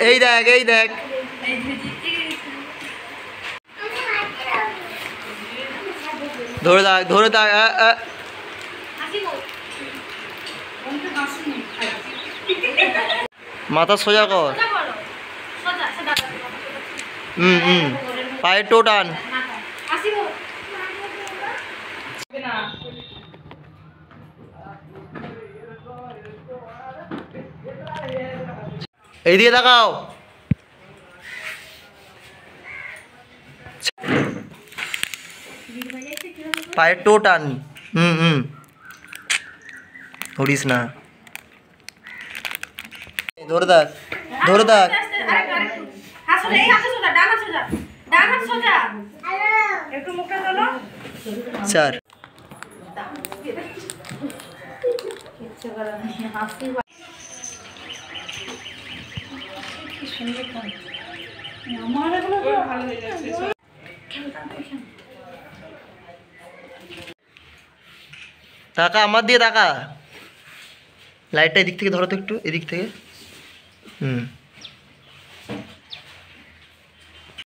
এই দেখ এই দেখ ধরে থাক ধরে থাক মাথা সোজা কর পায়ের টো টান এইদিকে তাকাও পায়ের টো টান ধরিস না ধরে থাক ধরে থাক স্যার টাকা আমার দিয়ে টাকা লাইটটা এদিক থেকে ধরো তো একটু এদিক থেকে